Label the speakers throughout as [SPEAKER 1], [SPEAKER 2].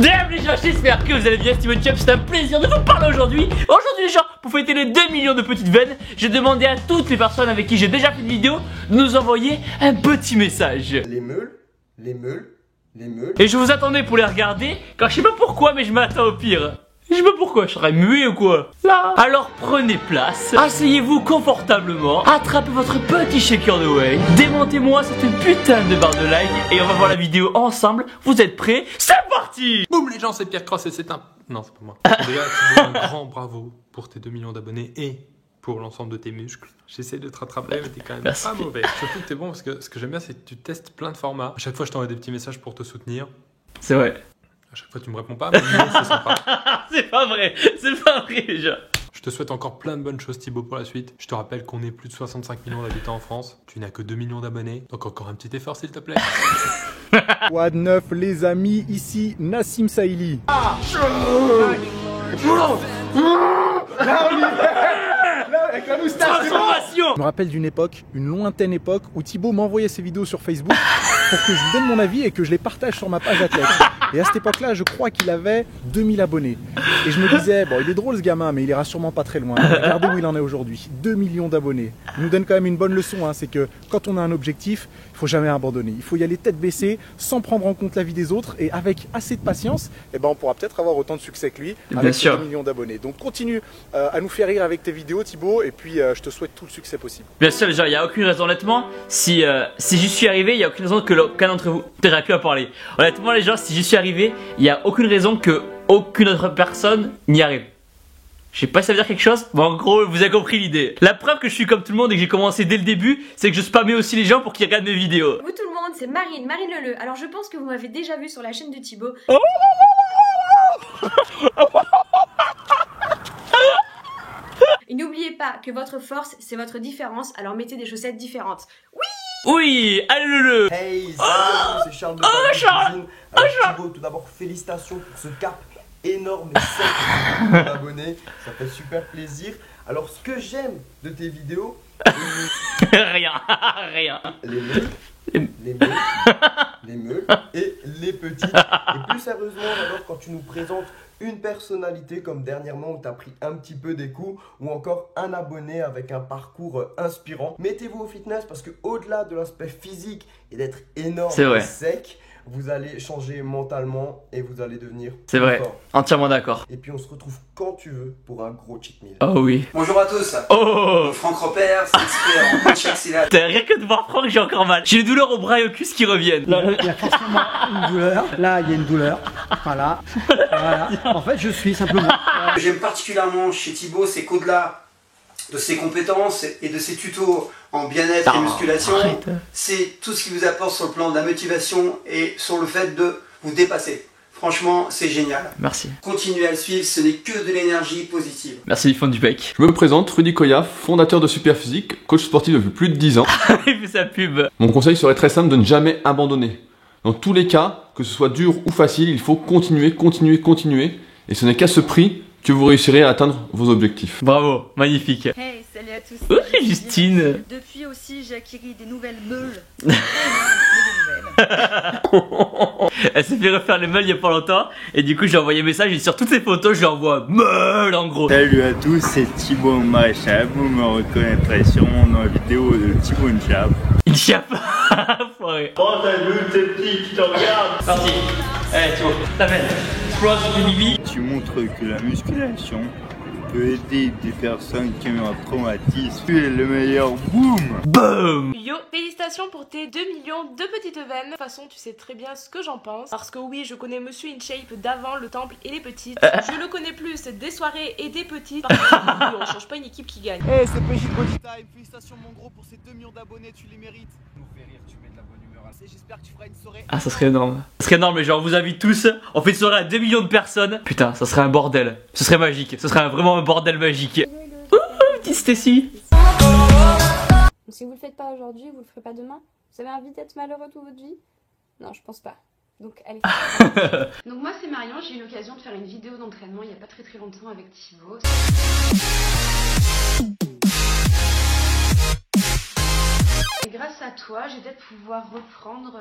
[SPEAKER 1] Damn les gens, j'espère que vous allez bien, Steven Chubb, c'est un plaisir de vous parler aujourd'hui. Aujourd'hui les gens, pour fêter les 2 millions de petites veines, j'ai demandé à toutes les personnes avec qui j'ai déjà fait une vidéo de nous envoyer un petit message.
[SPEAKER 2] Les meules.
[SPEAKER 1] Et je vous attendais pour les regarder, car je sais pas pourquoi mais je m'attends au pire. Je sais pas pourquoi, je serais muet ou quoi. Là. Alors prenez place, asseyez-vous confortablement, attrapez votre petit shaker de whey, démontez-moi cette putain de barre de like et on va voir la vidéo ensemble. Vous êtes prêts? C'est parti!
[SPEAKER 3] Boum les gens, c'est Pierre Cross et c'est un... Non, c'est pas moi. Déjà, un grand bravo pour tes 2 millions d'abonnés et pour l'ensemble de tes muscles. J'essaie de te rattraper mais t'es quand même pas mauvais. Surtout que t'es bon parce que ce que j'aime bien c'est que tu testes plein de formats. À chaque fois je t'envoie des petits messages pour te soutenir.
[SPEAKER 1] C'est vrai.
[SPEAKER 3] À chaque fois tu me réponds pas mais c'est sympa.
[SPEAKER 1] C'est pas vrai déjà.
[SPEAKER 3] Je te souhaite encore plein de bonnes choses Thibaut pour la suite. Je te rappelle qu'on est plus de 65 millions d'habitants en France. Tu n'as que 2 millions d'abonnés. Donc encore un petit effort s'il te plaît.
[SPEAKER 4] Quoi de neuf les amis, ici Nassim Saïli. Avec la moustache,
[SPEAKER 1] transformation.
[SPEAKER 4] Je me rappelle d'une époque, une lointaine époque, où Thibaut m'envoyait ses vidéos sur Facebook pour que je lui donne mon avis et que je les partage sur ma page athlète. Et à cette époque-là, je crois qu'il avait 2000 abonnés. Et je me disais, bon, il est drôle ce gamin, mais il ira sûrement pas très loin. Regardez où il en est aujourd'hui, 2 millions d'abonnés. Il nous donne quand même une bonne leçon, hein, c'est que quand on a un objectif, il faut jamais abandonner. Il faut y aller tête baissée, sans prendre en compte la vie des autres, et avec assez de patience, eh ben, on pourra peut-être avoir autant de succès que lui, avec 2 millions d'abonnés. Donc continue à nous faire rire avec tes vidéos Thibaut, et puis je te souhaite tout le succès possible.
[SPEAKER 1] Bien sûr les gens, il n'y a aucune raison honnêtement, si j'y suis arrivé, il n'y a aucune raison que aucun d'entre vous, j'aurais pu en parler. Honnêtement les gens, si j'y suis arrivé, il n'y a aucune raison que aucune autre personne n'y arrive. Je sais pas si ça veut dire quelque chose, mais en gros vous avez compris l'idée. La preuve que je suis comme tout le monde et que j'ai commencé dès le début, c'est que je spammais aussi les gens pour qu'ils regardent mes vidéos.
[SPEAKER 5] Vous tout le monde, c'est Marine Leleu. Alors je pense que vous m'avez déjà vu sur la chaîne de Thibaut. Et n'oubliez pas que votre force, c'est votre différence, alors mettez des chaussettes différentes.
[SPEAKER 1] Oui, allez-le.
[SPEAKER 2] Hey, salut, c'est Charles de Cuisine. Alors Thibaut, tout d'abord félicitations pour ce cap énorme et sec d'abonnés, ça fait super plaisir. Alors ce que j'aime de tes vidéos,
[SPEAKER 1] Rien.
[SPEAKER 2] les meules et les petites. Et plus sérieusement, alors quand tu nous présentes une personnalité comme dernièrement où tu as pris un petit peu des coups, ou encore un abonné avec un parcours inspirant, mettez-vous au fitness parce que au-delà de l'aspect physique et d'être énorme et sec, vous allez changer mentalement et vous allez devenir
[SPEAKER 1] C'est vrai,
[SPEAKER 2] fort.
[SPEAKER 1] entièrement d'accord.
[SPEAKER 2] Et puis on se retrouve quand tu veux pour un gros cheat meal.
[SPEAKER 1] Oh oui.
[SPEAKER 6] Bonjour à tous.
[SPEAKER 1] Oh.
[SPEAKER 6] Franck Repère, c'est expert en coach axillage.
[SPEAKER 1] Rien que de voir Franck, j'ai encore mal. J'ai des douleurs au bras et au cuisse qui reviennent.
[SPEAKER 7] Là, il y a forcément une douleur. Là, il y a une douleur. Voilà. Voilà. En fait, je suis simplement.
[SPEAKER 6] Ce que j'aime particulièrement chez Thibaut, c'est qu'au-delà de ses compétences et de ses tutos en bien-être et musculation, c'est tout ce qui vous apporte sur le plan de la motivation et sur le fait de vous dépasser. Franchement, c'est génial.
[SPEAKER 1] Merci.
[SPEAKER 6] Continuez à le suivre, ce n'est que de l'énergie positive.
[SPEAKER 1] Merci du fond du bec.
[SPEAKER 8] Je me présente, Rudy Koya, fondateur de Superphysique, coach sportif depuis plus de 10 ans.
[SPEAKER 1] Il fait sa pub.
[SPEAKER 8] Mon conseil serait très simple de ne jamais abandonner. Dans tous les cas, que ce soit dur ou facile, il faut continuer. Et ce n'est qu'à ce prix que vous réussirez à atteindre vos objectifs.
[SPEAKER 1] Bravo, magnifique.
[SPEAKER 9] Hey, salut à tous.
[SPEAKER 1] Oui, Justine.
[SPEAKER 9] Depuis aussi, j'ai acquis des nouvelles meules.
[SPEAKER 1] Elle s'est fait refaire les meules il y a pas longtemps. Et du coup, j'ai envoyé un message et sur toutes ces photos, je lui envoie meule en gros.
[SPEAKER 10] Salut à tous, c'est Thibaut Maréchal. Vous me reconnaîtrez sûrement dans la vidéo de Thibaut Inchap.
[SPEAKER 1] Inchap. Foiré.
[SPEAKER 10] Oh, t'as vu, t'es petit, tu te regardes.
[SPEAKER 1] Parti. Allez, Thibaut, t'amènes. Explose le bibi.
[SPEAKER 10] Tu montres que la musculation peut aider des personnes qui ont un traumatisme. Tu es le meilleur, boum.
[SPEAKER 1] Boum.
[SPEAKER 5] Yo, félicitations pour tes 2 millions de petites veines. De toute façon, tu sais très bien ce que j'en pense. Parce que oui, je connais Monsieur InShape d'avant le temple et les petites. Je le connais plus des soirées et des petites. Parce que on change pas une équipe qui gagne.
[SPEAKER 4] Hey, c'est PJ Body Time, félicitations mon gros pour ces 2 millions d'abonnés, tu les mérites. Nous fais rire, tu mets de la bonne humeur. J'espère que tu feras une soirée.
[SPEAKER 1] Ah, ça serait énorme. Ça serait énorme, les gens. On vous invite tous. On fait une soirée à 2 millions de personnes. Putain, ça serait un bordel. Ce serait magique. Ce serait vraiment un bordel magique. Petite Stacy.
[SPEAKER 11] Si vous le faites pas aujourd'hui, vous le ferez pas demain. Vous avez envie d'être malheureux toute votre vie? Non, je pense pas. Donc allez.
[SPEAKER 5] Donc moi c'est Marion, j'ai eu l'occasion de faire une vidéo d'entraînement il y a pas très longtemps avec Thibaut.
[SPEAKER 9] Et grâce à toi, je vais peut-être pouvoir reprendre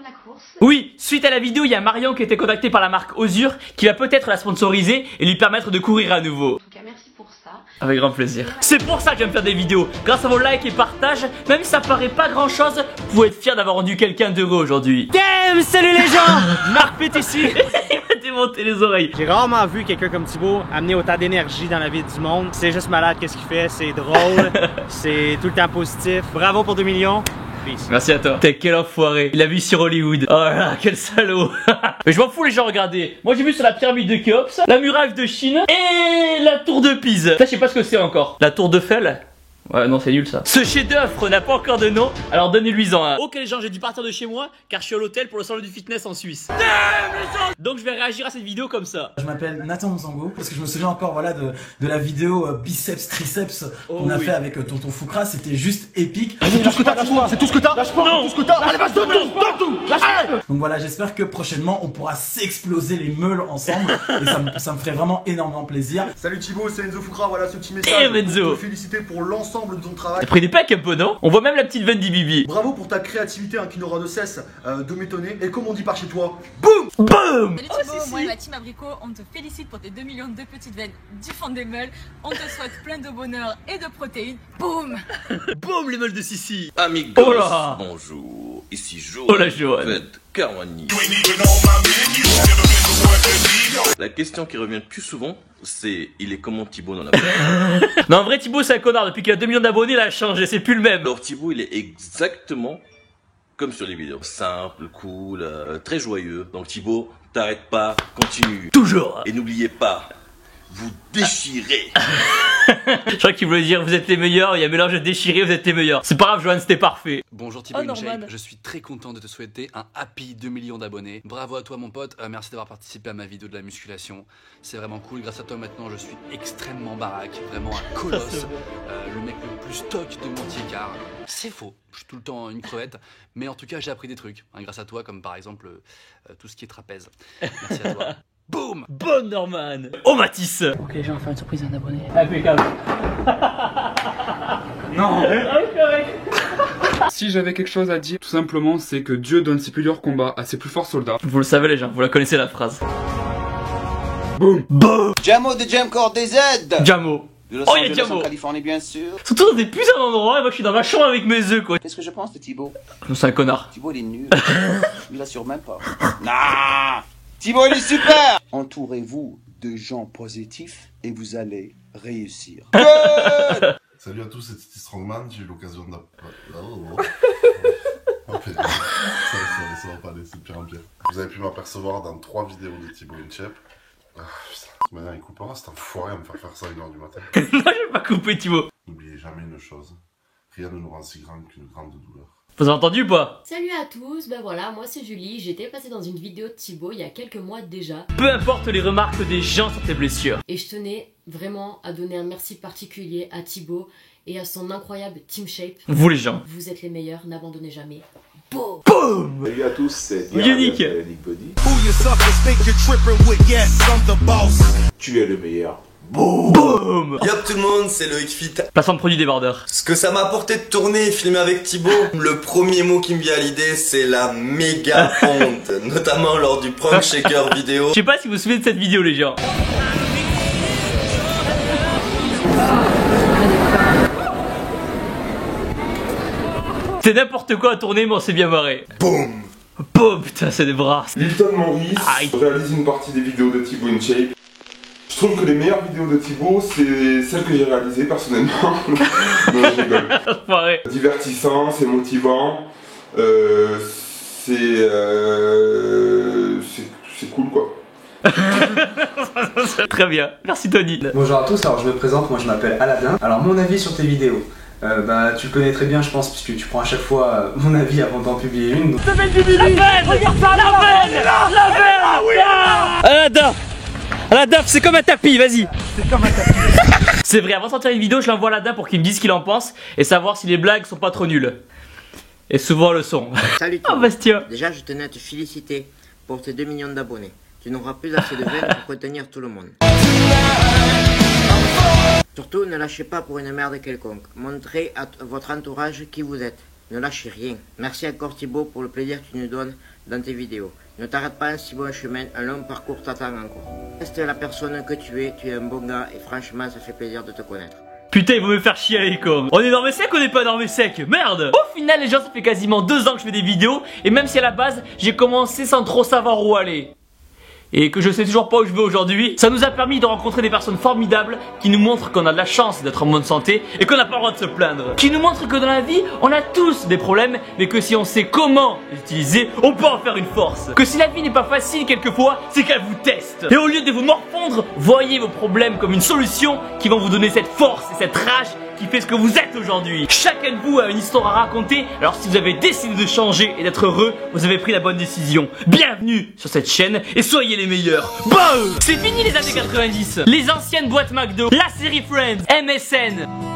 [SPEAKER 9] la course.
[SPEAKER 1] Oui, suite à la vidéo, il y a Marion qui a été contactée par la marque Osur qui va peut-être la sponsoriser et lui permettre de courir à nouveau.
[SPEAKER 9] En tout cas, merci pour ça.
[SPEAKER 1] Avec grand plaisir. C'est pour ça que j'aime faire des vidéos. Grâce à vos likes et partages, même si ça paraît pas grand chose, vous pouvez être fiers d'avoir rendu quelqu'un d'heureux aujourd'hui. Damn, salut les gens. Marc Pett ici. Il m'a démonté les oreilles.
[SPEAKER 12] J'ai rarement vu quelqu'un comme Thibaut amener autant d'énergie dans la vie du monde. C'est juste malade qu'est-ce qu'il fait, c'est drôle, c'est tout le temps positif. Bravo pour 2 millions. Peace.
[SPEAKER 1] Merci à toi. T'es quel enfoiré. Il a vu sur Hollywood. Oh là là, quel salaud. Mais je m'en fous les gens, regardez. Moi j'ai vu sur la pyramide de Khéops, la muraille de Chine et la tour de Pise. Ça je sais pas ce que c'est encore. La tour de Eiffel. Ouais non c'est nul ça. Ce chef-d'œuvre n'a pas encore de nom, alors donnez-lui-en un. Ok les gens, j'ai dû partir de chez moi car je suis à l'hôtel pour le salon du fitness en Suisse. Donc je vais réagir à cette vidéo comme ça.
[SPEAKER 13] Je m'appelle Nathan Monsango parce que je me souviens encore voilà de la vidéo biceps triceps qu'on a fait avec Tonton Foucra, c'était juste épique.
[SPEAKER 4] C'est tout ce que t'as, lâche-moi, c'est tout ce que t'as, lâche-moi, c'est tout ce que t'as. Allez vas-y, donne tout, lâche-moi.
[SPEAKER 13] Donc voilà, j'espère que prochainement on pourra s'exploser les meules ensemble et ça me ferait vraiment énormément plaisir.
[SPEAKER 14] Salut Thibaut, c'est Enzo Foucra, voilà ce petit message pour te féliciter pour l'ensemble de ton travail.
[SPEAKER 1] T'as pris des packs un peu non? On voit même la petite veine d'Ibibi.
[SPEAKER 14] Bravo pour ta créativité qui n'aura de cesse de m'étonner. Et comme on dit par chez toi, boum
[SPEAKER 1] boum.
[SPEAKER 15] Salut Thibaut, moi et ma team Abricot, on te félicite pour tes 2 millions de petites veines du fond des meules. On te souhaite plein de bonheur et de protéines. Boum.
[SPEAKER 1] Boum les meules de Sissi.
[SPEAKER 16] Amigos,
[SPEAKER 1] oh là.
[SPEAKER 16] Bonjour, ici Johan.
[SPEAKER 1] Oh la Johan.
[SPEAKER 16] Carwani. La question qui revient le plus souvent, c'est il est comment Thibaut dans la
[SPEAKER 1] Non en vrai Thibaut c'est un connard, depuis qu'il a 2 millions d'abonnés il a changé, c'est plus le même.
[SPEAKER 16] Alors Thibaut il est exactement comme sur les vidéos, simple, cool, très joyeux. Donc Thibaut, t'arrêtes pas, continue.
[SPEAKER 1] Toujours.
[SPEAKER 16] Et n'oubliez pas, vous déchirez.
[SPEAKER 1] Je crois qu'il voulait dire vous êtes les meilleurs, il y a un mélange de déchiré, vous êtes les meilleurs. C'est pas grave Johan, c'était parfait.
[SPEAKER 17] Bonjour Thibaut InShape, je suis très content de te souhaiter un happy 2 millions d'abonnés. Bravo à toi mon pote, merci d'avoir participé à ma vidéo de la musculation. C'est vraiment cool, grâce à toi maintenant je suis extrêmement baraque, vraiment un colosse. Le mec le plus stock de Montier-Car. C'est faux, je suis tout le temps une crevette, mais en tout cas j'ai appris des trucs, hein, grâce à toi, comme par exemple tout ce qui est trapèze. Merci à toi. Boum.
[SPEAKER 1] Bonne Norman. Oh Matisse. Ok j'ai enfin une surprise à un abonné. Impeccable.
[SPEAKER 3] Non. Si j'avais quelque chose à dire, tout simplement, c'est que Dieu donne ses plus durs combats à ses plus forts soldats.
[SPEAKER 1] Vous le savez les gens, vous la connaissez la phrase.
[SPEAKER 3] Boum.
[SPEAKER 1] Boum.
[SPEAKER 18] Jamo de Jamcore DZ.
[SPEAKER 1] Jamo.
[SPEAKER 18] Oh y'a Jamo. En Californie bien sûr.
[SPEAKER 1] Surtout dans des putains d'endroits, moi je suis dans ma chambre avec mes œufs quoi.
[SPEAKER 18] Qu'est-ce que je pense de Thibaut?
[SPEAKER 1] C'est un connard.
[SPEAKER 18] Thibaut il est nul. Il assure même pas. Nah. Thibaut il est super. Entourez-vous de gens positifs et vous allez réussir.
[SPEAKER 19] Salut à tous, c'est Titi Strongman, j'ai eu l'occasion de... ça va pas aller, c'est de pire en pire. Vous avez pu m'apercevoir dans 3 vidéos de Thibaut InShape. Ah putain, maintenant il coupera, c'est un foiré à me faire ça à 1h du matin.
[SPEAKER 1] Non, je vais pas couper Thibaut.
[SPEAKER 19] N'oubliez jamais une chose, rien ne nous rend si grand qu'une grande douleur.
[SPEAKER 1] Vous avez entendu ou pas?
[SPEAKER 20] Salut à tous, ben voilà, moi c'est Julie, j'étais passée dans une vidéo de Thibaut il y a quelques mois déjà.
[SPEAKER 1] Peu importe les remarques des gens sur tes blessures.
[SPEAKER 20] Et je tenais vraiment à donner un merci particulier à Thibaut et à son incroyable Team Shape.
[SPEAKER 1] Vous les gens.
[SPEAKER 20] Vous êtes les meilleurs, n'abandonnez jamais. Boum.
[SPEAKER 1] Boum.
[SPEAKER 19] Salut à tous, c'est
[SPEAKER 1] Yannick.
[SPEAKER 19] Tu es le meilleur.
[SPEAKER 1] Boum.
[SPEAKER 2] Yop tout le monde, c'est Loïc Fit.
[SPEAKER 1] Placement de produit débardeur.
[SPEAKER 2] Ce que ça m'a apporté de tourner et filmer avec Thibaut, le premier mot qui me vient à l'idée, c'est la méga honte. Notamment lors du prank shaker vidéo.
[SPEAKER 1] Je sais pas si vous vous souvenez de cette vidéo les gens. C'est n'importe quoi à tourner mais on s'est bien marré.
[SPEAKER 19] Boum.
[SPEAKER 1] Boum, putain c'est des bras.
[SPEAKER 19] Lilton Maurice réalise une partie des vidéos de Thibaut InShape. Je trouve que les meilleures vidéos de Thibaut, c'est celles que j'ai réalisées personnellement. Non, je rigole. Divertissant, c'est motivant, c'est cool quoi.
[SPEAKER 1] Très bien, merci Tony.
[SPEAKER 21] Bonjour à tous, alors je me présente, moi je m'appelle Aladin. Alors mon avis sur tes vidéos, tu le connais très bien je pense puisque tu prends à chaque fois mon avis avant d'en publier une.
[SPEAKER 1] La veine, regarde ça, la veine, ah oui. Aladin. La DAF c'est comme un tapis, vas-y.
[SPEAKER 21] C'est comme un tapis.
[SPEAKER 1] C'est vrai, avant de sortir une vidéo, je l'envoie à la DAF pour qu'il me dise ce qu'il en pense et savoir si les blagues sont pas trop nulles. Et souvent le sont.
[SPEAKER 22] Salut
[SPEAKER 1] oh, Bastien.
[SPEAKER 22] Déjà je tenais à te féliciter pour tes 2 millions d'abonnés. Tu n'auras plus assez de veines pour contenir tout le monde. Surtout, ne lâchez pas pour une merde quelconque. Montrez à votre entourage qui vous êtes. Ne lâchez rien. Merci encore Thibaut pour le plaisir que tu nous donnes dans tes vidéos. Ne t'arrête pas un si bon chemin, un long parcours t'attend encore. Reste la personne que tu es un bon gars et franchement ça fait plaisir de te connaître.
[SPEAKER 1] Putain, ils vont me faire chialer con. On est énorme sec ou on est pas énorme sec? Merde. Au final les gens, ça fait quasiment 2 ans que je fais des vidéos. Et même si à la base j'ai commencé sans trop savoir où aller et que je sais toujours pas où je vais aujourd'hui, ça nous a permis de rencontrer des personnes formidables qui nous montrent qu'on a de la chance d'être en bonne santé et qu'on n'a pas le droit de se plaindre. Qui nous montrent que dans la vie, on a tous des problèmes, mais que si on sait comment les utiliser, on peut en faire une force. Que si la vie n'est pas facile quelquefois, c'est qu'elle vous teste. Et au lieu de vous morfondre, voyez vos problèmes comme une solution qui vont vous donner cette force et cette rage qui fait ce que vous êtes aujourd'hui. Chacun de vous a une histoire à raconter, alors si vous avez décidé de changer et d'être heureux, vous avez pris la bonne décision. Bienvenue sur cette chaîne et soyez les meilleurs. C'est fini les années 90, les anciennes boîtes McDo, la série Friends, MSN.